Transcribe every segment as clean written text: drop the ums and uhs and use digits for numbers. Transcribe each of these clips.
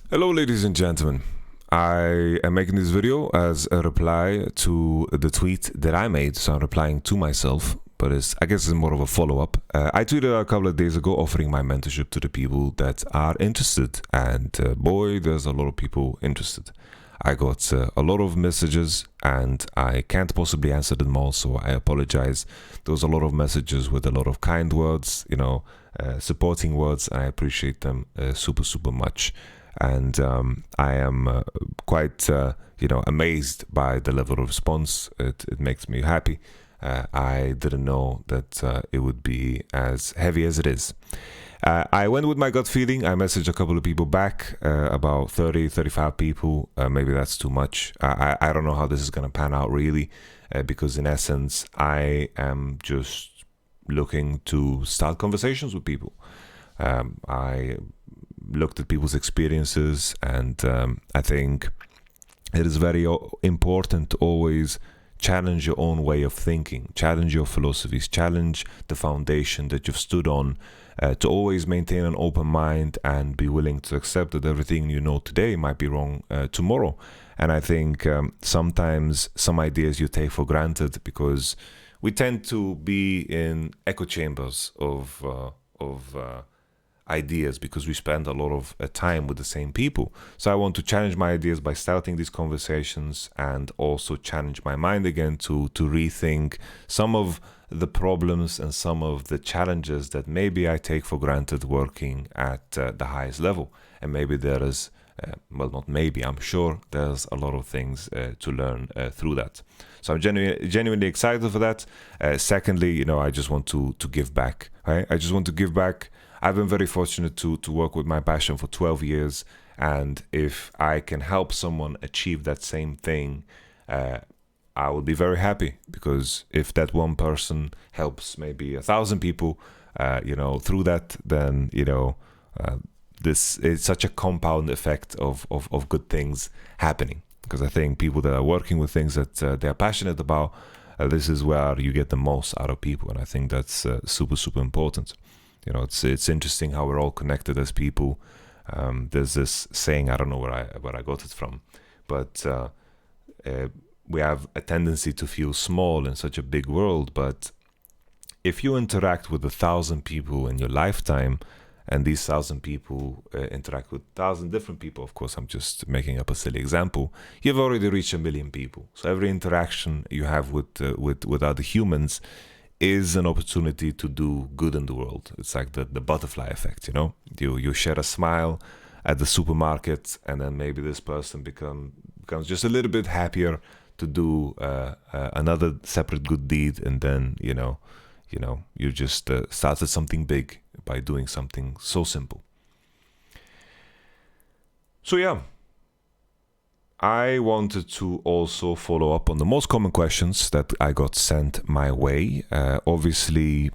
Hello ladies and gentlemen, I am making this video as a reply to the tweet that I made, so I'm replying to myself, but I guess it's more of a follow-up. I tweeted a couple of days ago offering my mentorship to the people that are interested, and boy, there's a lot of people interested. I got a lot of messages and I can't possibly answer them all, so I apologize. There was a lot of messages with a lot of kind words, supporting words, and I appreciate them super much. And I am quite, amazed by the level of response. It makes me happy. I didn't know that it would be as heavy as it is. I went with my gut feeling. I messaged a couple of people back, about 30, 35 people. Maybe that's too much. I don't know how this is going to pan out really, because in essence, I am just looking to start conversations with people. I looked at people's experiences, and I think it is very important to always challenge your own way of thinking, challenge your philosophies, challenge the foundation that you've stood on, to always maintain an open mind and be willing to accept that everything you know today might be wrong tomorrow. And I think sometimes some ideas you take for granted because we tend to be in echo chambers of ideas because we spend a lot of time with the same people. So I want to challenge my ideas by starting these conversations and also challenge my mind again to rethink some of the problems and some of the challenges that maybe I take for granted working at the highest level. And maybe there is, well, not maybe, I'm sure there's a lot of things to learn through that. So I'm genuinely excited for that. Secondly, I just want to give back, right? I just want to give back. I've been very fortunate to work with my passion for 12 years. And if I can help someone achieve that same thing, I will be very happy, because if that one person helps maybe 1,000 people, through that, then, this is such a compound effect of good things happening. Because I think people that are working with things that they're passionate about, this is where you get the most out of people. And I think that's super important. It's interesting how we're all connected as people. There's this saying, I don't know where I got it from, but we have a tendency to feel small in such a big world. But if you interact with 1,000 people in your lifetime, and these 1,000 people interact with 1,000 different people, of course, I'm just making up a silly example, you've already reached 1 million people. So every interaction you have with other humans is an opportunity to do good in the world. It's like the butterfly effect, You share a smile at the supermarket, and then maybe this person becomes just a little bit happier to do another separate good deed, and then you just started something big by doing something so simple. So yeah, I wanted to also follow up on the most common questions that I got sent my way. Obviously,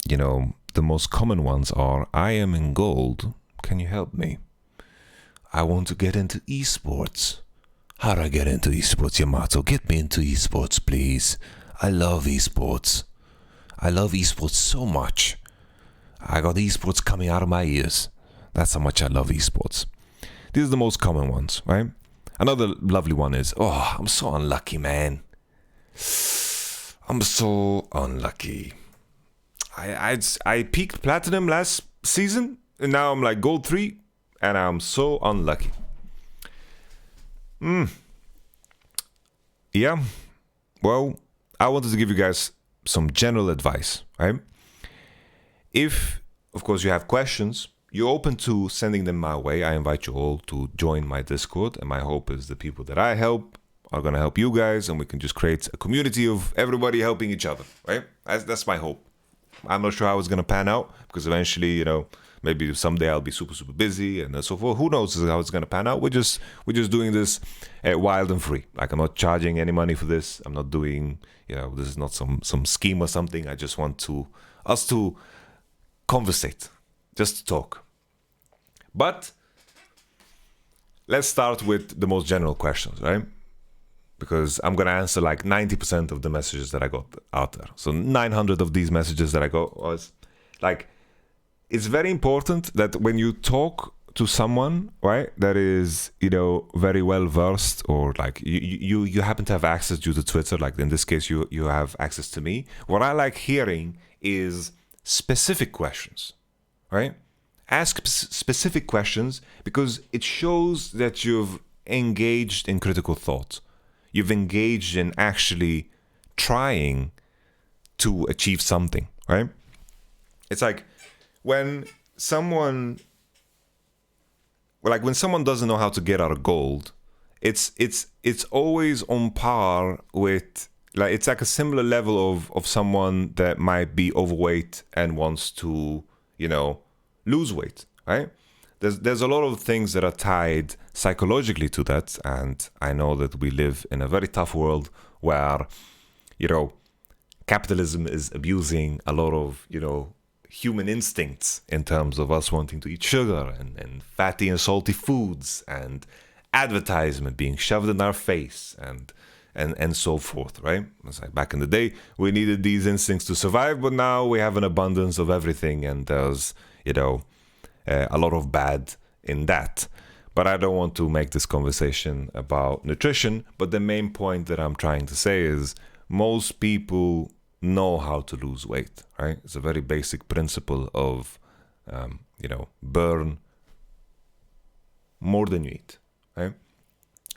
the most common ones are, I am in gold, can you help me? I want to get into esports. How do I get into esports, Yamato? Get me into esports, please. I love esports. I love esports so much. I got esports coming out of my ears. That's how much I love esports. These are the most common ones, right? Another lovely one is, oh, I'm so unlucky, man. I'm so unlucky. I peaked platinum last season, and now I'm like gold 3, and I'm so unlucky. Yeah, well, I wanted to give you guys some general advice, right? If, of course, you have questions, you're open to sending them my way. I invite you all to join my Discord, and my hope is the people that I help are going to help you guys, and we can just create a community of everybody helping each other, right? That's my hope. I'm not sure how it's going to pan out, because eventually, maybe someday I'll be super busy and so forth. Who knows how it's going to pan out? We're just doing this wild and free. Like, I'm not charging any money for this. I'm not doing, this is not some scheme or something. I just want us to conversate, just to talk. But let's start with the most general questions, right? Because I'm going to answer like 90% of the messages that I got out there. So 900 of these messages that I got was like, it's very important that when you talk to someone, right, that is, very well versed, or like you happen to have access due to Twitter, like in this case you have access to me, what I like hearing is specific questions, right? Ask specific questions, because it shows that you've engaged in critical thought. You've engaged in actually trying to achieve something, right? It's like when someone doesn't know how to get out of gold, it's always on par with, like, it's like a similar level of someone that might be overweight and wants to, lose weight, right? There's a lot of things that are tied psychologically to that, and I know that we live in a very tough world where, capitalism is abusing a lot of, human instincts in terms of us wanting to eat sugar and fatty and salty foods, and advertisement being shoved in our face, and so forth, right? It's like back in the day, we needed these instincts to survive, but now we have an abundance of everything, and there's, a lot of bad in that. But I don't want to make this conversation about nutrition, but the main point that I'm trying to say is most people know how to lose weight, right? It's a very basic principle of, burn more than you eat, right?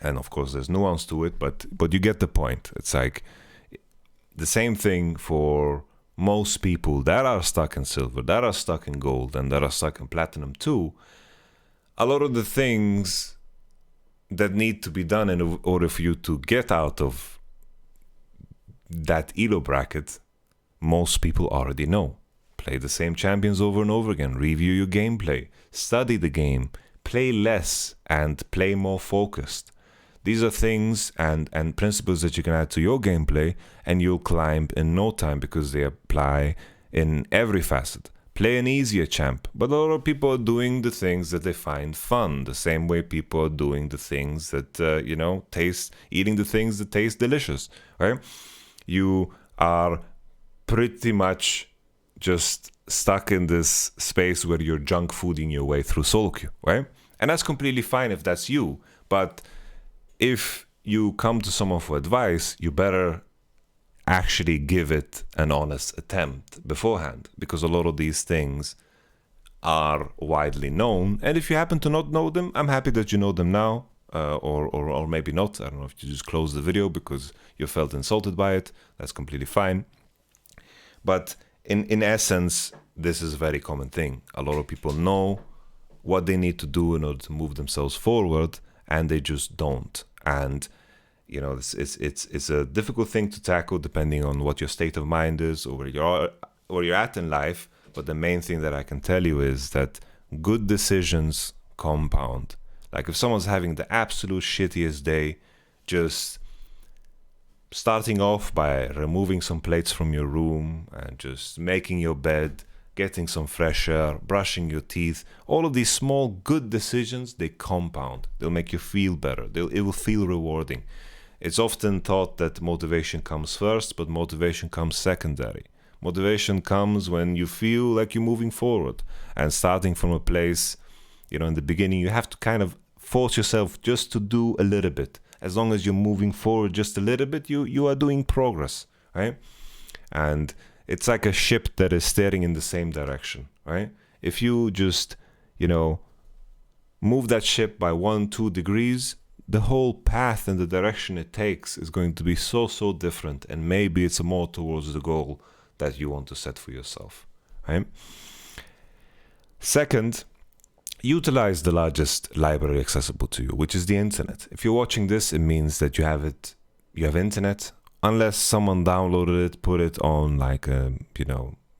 And of course, there's nuance to it, but you get the point. It's like the same thing for most people that are stuck in silver, that are stuck in gold, and that are stuck in platinum too. A lot of the things that need to be done in order for you to get out of that ELO bracket, most people already know. Play the same champions over and over again, review your gameplay, study the game, play less and play more focused. These are things and principles that you can add to your gameplay, and you'll climb in no time, because they apply in every facet. Play an easier champ, but a lot of people are doing the things that they find fun, the same way people are doing the things that, eating the things that taste delicious, right? You are pretty much just stuck in this space where you're junk fooding your way through solo queue, right? And that's completely fine if that's you, but if you come to someone for advice, you better actually give it an honest attempt beforehand, because a lot of these things are widely known, and if you happen to not know them, I'm happy that you know them now, or maybe not. I don't know if you just close the video because you felt insulted by it. That's completely fine. But in essence, this is a very common thing. A lot of people know what they need to do in order to move themselves forward, and they just don't. And it's a difficult thing to tackle depending on what your state of mind is, or where you're at in life. But the main thing that I can tell you is that good decisions compound. Like if someone's having the absolute shittiest day, just starting off by removing some plates from your room and just making your bed, getting some fresh air, brushing your teeth, all of these small good decisions, they compound. They'll make you feel better. It will feel rewarding. It's often thought that motivation comes first, but motivation comes secondary. Motivation comes when you feel like you're moving forward, and starting from a place, in the beginning, you have to kind of force yourself just to do a little bit. As long as you're moving forward just a little bit, you are doing progress, right? And it's like a ship that is steering in the same direction, right? If you just, move that ship by 1-2 degrees, the whole path and the direction it takes is going to be so different, and maybe it's more towards the goal that you want to set for yourself, right? Second, utilize the largest library accessible to you, which is the internet. If you're watching this, it means that you have internet, unless someone downloaded it, put it on like a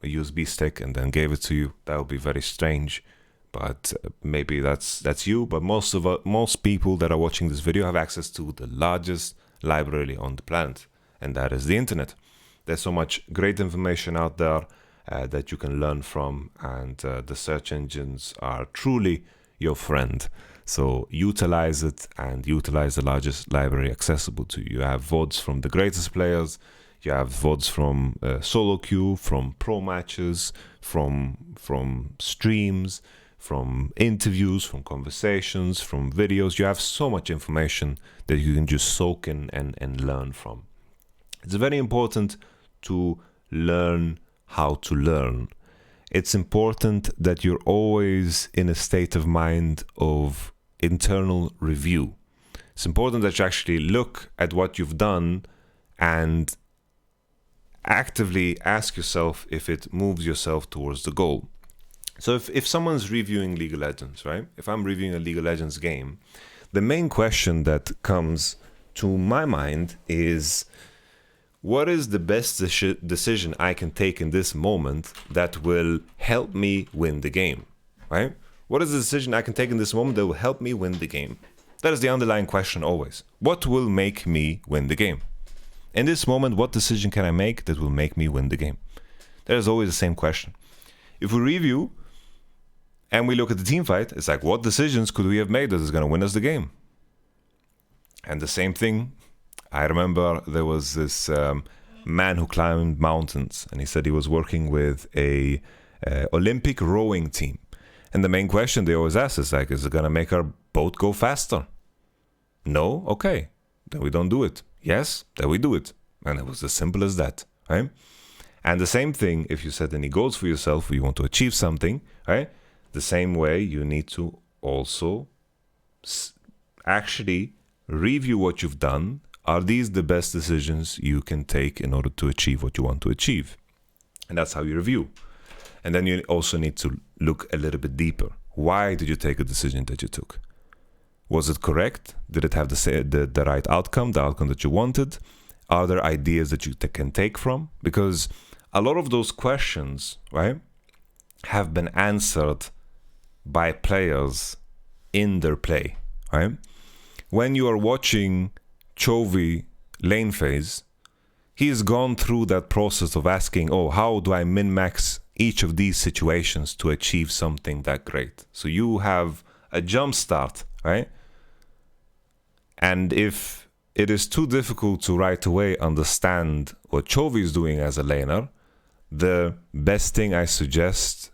USB stick and then gave it to you. That would be very strange, but maybe that's you. But most people that are watching this video have access to the largest library on the planet, and that is the internet. There's so much great information out there that you can learn from, and the search engines are truly your friend. So utilize it, and utilize the largest library accessible to you. You have VODs from the greatest players, you have VODs from solo queue, from pro matches, from streams, from interviews, from conversations, from videos. You have so much information that you can just soak in and learn from. It's very important to learn how to learn. It's important that you're always in a state of mind of internal review. It's important that you actually look at what you've done and actively ask yourself if it moves yourself towards the goal. So if someone's reviewing League of Legends, right? If I'm reviewing a League of Legends game, the main question that comes to my mind is, what is the best decision I can take in this moment that will help me win the game, right? What is the decision I can take in this moment that will help me win the game? That is the underlying question always. What will make me win the game? In this moment, what decision can I make that will make me win the game? That is always the same question. If we review and we look at the team fight, it's like, what decisions could we have made that is going to win us the game? And the same thing, I remember there was this man who climbed mountains, and he said he was working with a Olympic rowing team. And the main question they always ask is like, is it going to make our boat go faster? No? Okay. Then we don't do it. Yes? Then we do it. And it was as simple as that, right? And the same thing, if you set any goals for yourself or you want to achieve something, right? The same way you need to also actually review what you've done. Are these the best decisions you can take in order to achieve what you want to achieve? And that's how you review. And then you also need to look a little bit deeper. Why did you take a decision that you took? Was it correct? Did it have the right outcome, the outcome that you wanted? Are there ideas that you can take from? Because a lot of those questions, right, have been answered by players in their play, right? When you are watching Chovy lane phase, he's gone through that process of asking, oh, how do I min-max each of these situations to achieve something that great? So you have a jump start, right? And if it is too difficult to right away understand what Chovy is doing as a laner, the best thing I suggest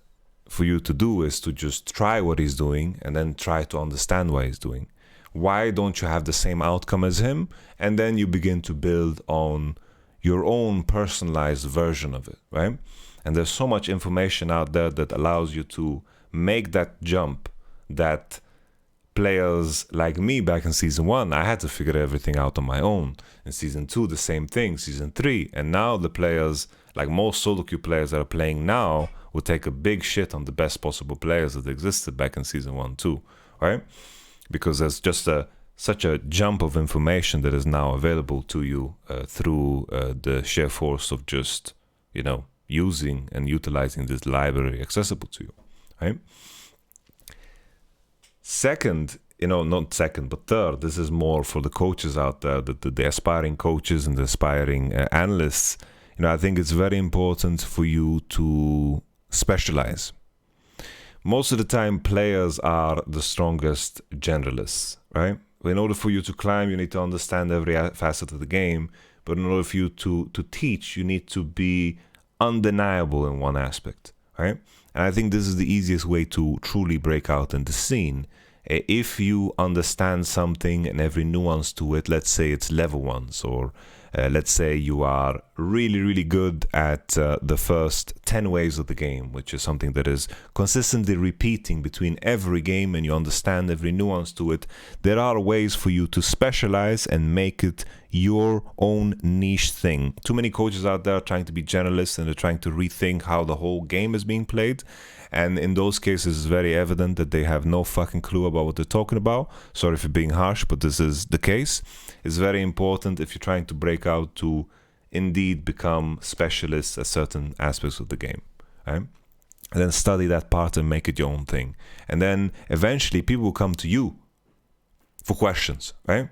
for you to do is to just try what he's doing and then try to understand what he's doing. Why don't you have the same outcome as him? And then you begin to build on your own personalized version of it, right? And there's so much information out there that allows you to make that jump that players like me back in season 1, I had to figure everything out on my own. In season 2, the same thing, season 3. And now the players, like most solo queue players that are playing now, will take a big shit on the best possible players that existed back in season 1 too, right? Because there's just such a jump of information that is now available to you through the sheer force of just, using and utilizing this library accessible to you, right? Second, not second, but third, this is more for the coaches out there, the aspiring coaches and the aspiring analysts. I think it's very important for you to specialize. Most of the time, players are the strongest generalists, right? In order for you to climb, you need to understand every facet of the game. But in order for you to teach, you need to be undeniable in one aspect, right? And I think this is the easiest way to truly break out in the scene. If you understand something and every nuance to it, let's say it's level ones, or let's say you are really, really good at the first 10 waves of the game, which is something that is consistently repeating between every game and you understand every nuance to it. There are ways for you to specialize and make it your own niche thing. Too many coaches out there trying to be generalists and they're trying to rethink how the whole game is being played. And in those cases, it's very evident that they have no fucking clue about what they're talking about. Sorry for being harsh, but this is the case. It's very important if you're trying to break out to indeed become specialists at certain aspects of the game, right? And then study that part and make it your own thing. And then eventually people will come to you for questions, right?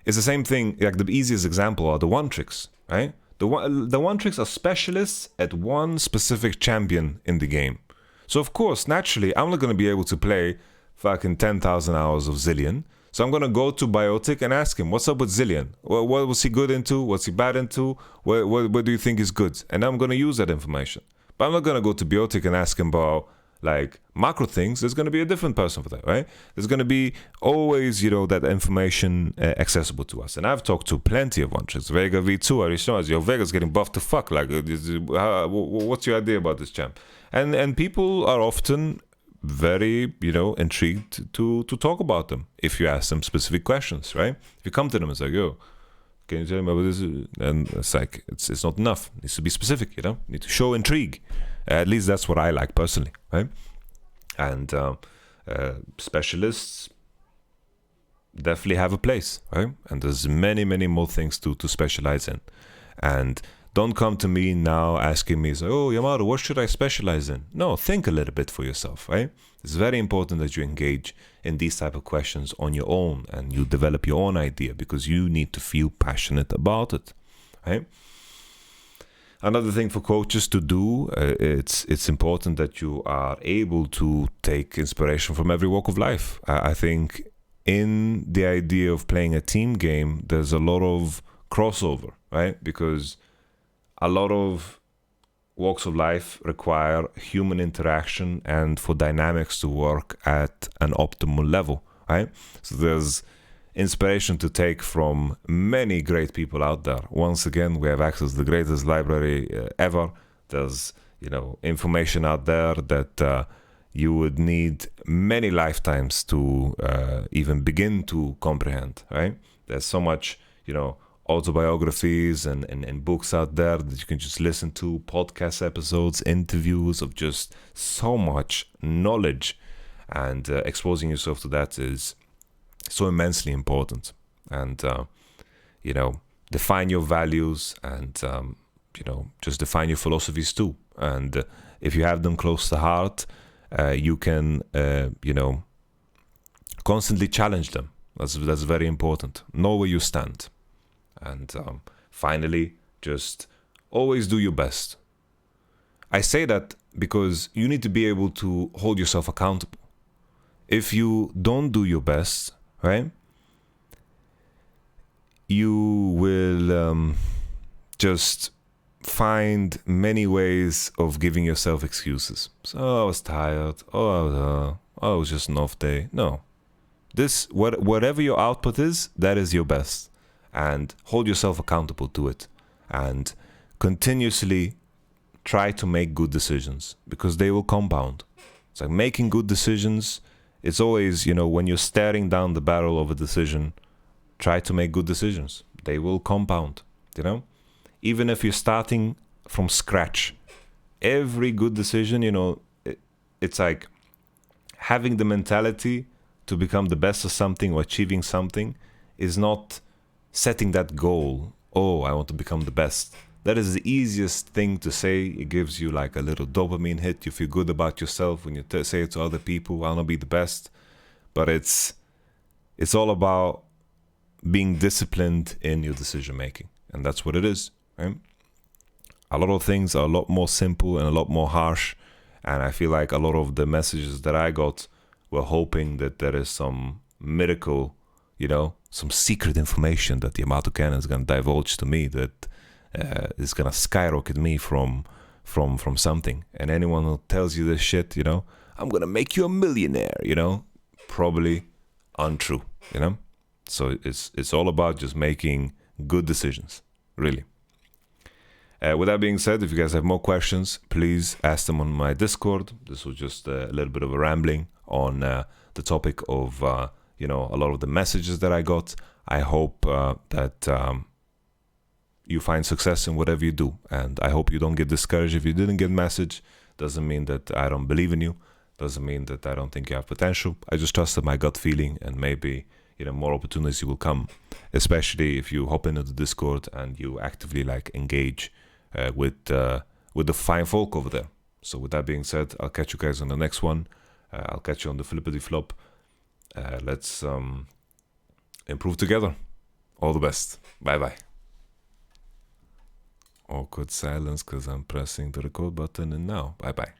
It's the same thing, like the easiest example are the one tricks, right? The one tricks are specialists at one specific champion in the game. So of course, naturally, I'm not going to be able to play fucking 10,000 hours of Zillion. So I'm going to go to Biotic and ask him, what's up with Zillion? What was he good into? What's he bad into? What do you think is good? And I'm going to use that information. But I'm not going to go to Biotic and ask him about like macro things, there's going to be a different person for that, right? There's going to be always, you know, that information accessible to us. And I've talked to plenty of ones. Vega V2, Arishonas, yo, Vega's getting buffed to fuck. Like, what's your idea about this champ? And people are often very, you know, intrigued to talk about them if you ask them specific questions, right? If you come to them and say, yo, can you tell me about this? And it's like, it's not enough. It needs to be specific, you know? You need to show intrigue. At least that's what I like personally, right? And specialists definitely have a place, right? And there's many, many more things to specialize in. And don't come to me now asking me, oh, Yamato, what should I specialize in? No, think a little bit for yourself, right? It's very important that you engage in these type of questions on your own and you develop your own idea because you need to feel passionate about it, right? Another thing for coaches to do, it's important that you are able to take inspiration from every walk of life. I think in the idea of playing a team game, there's a lot of crossover, right? Because a lot of walks of life require human interaction and for dynamics to work at an optimal level, right? So there's inspiration to take from many great people out there. Once again, we have access to the greatest library ever. There's, you know, information out there that you would need many lifetimes to even begin to comprehend, right? There's so much, you know, autobiographies and books out there that you can just listen to, podcast episodes, interviews of just so much knowledge, and exposing yourself to that is so immensely important. And you know, define your values and you know, just define your philosophies too. And if you have them close to heart, you can you know, constantly challenge them. That's very important. Know where you stand. And finally, just always do your best. I say that because you need to be able to hold yourself accountable. If you don't do your best, right, you will just find many ways of giving yourself excuses. So, I was tired. I was just an off day. No. Whatever your output is, that is your best. And hold yourself accountable to it. And continuously try to make good decisions because they will compound. It's like making good decisions. It's always, you know, when you're staring down the barrel of a decision, try to make good decisions. They will compound, you know? Even if you're starting from scratch, every good decision, you know, it's like having the mentality to become the best of something or achieving something is not setting that goal. Oh, I want to become the best. That is the easiest thing to say. It gives you like a little dopamine hit. You feel good about yourself when you say it to other people. I want to be the best. But it's all about being disciplined in your decision making. And that's what it is, right? A lot of things are a lot more simple and a lot more harsh. And I feel like a lot of the messages that I got were hoping that there is some miracle, you know, some secret information that YamatoCannon is going to divulge to me that is going to skyrocket me from something. And anyone who tells you this shit, you know, I'm going to make you a millionaire, you know, probably untrue, you know. So it's all about just making good decisions, really. With that being said, if you guys have more questions, please ask them on my Discord. This was just a little bit of a rambling on the topic of you know, a lot of the messages that I got. I hope that you find success in whatever you do. And I hope you don't get discouraged if you didn't get a message. Doesn't mean that I don't believe in you. Doesn't mean that I don't think you have potential. I just trusted my gut feeling, and maybe, you know, more opportunities will come, especially if you hop into the Discord and you actively like engage with the fine folk over there. So with that being said, I'll catch you guys on the next one. I'll catch you on the flippity flop. Let's improve together. All the best. Bye bye. Awkward silence because I'm pressing the record button, and now bye bye.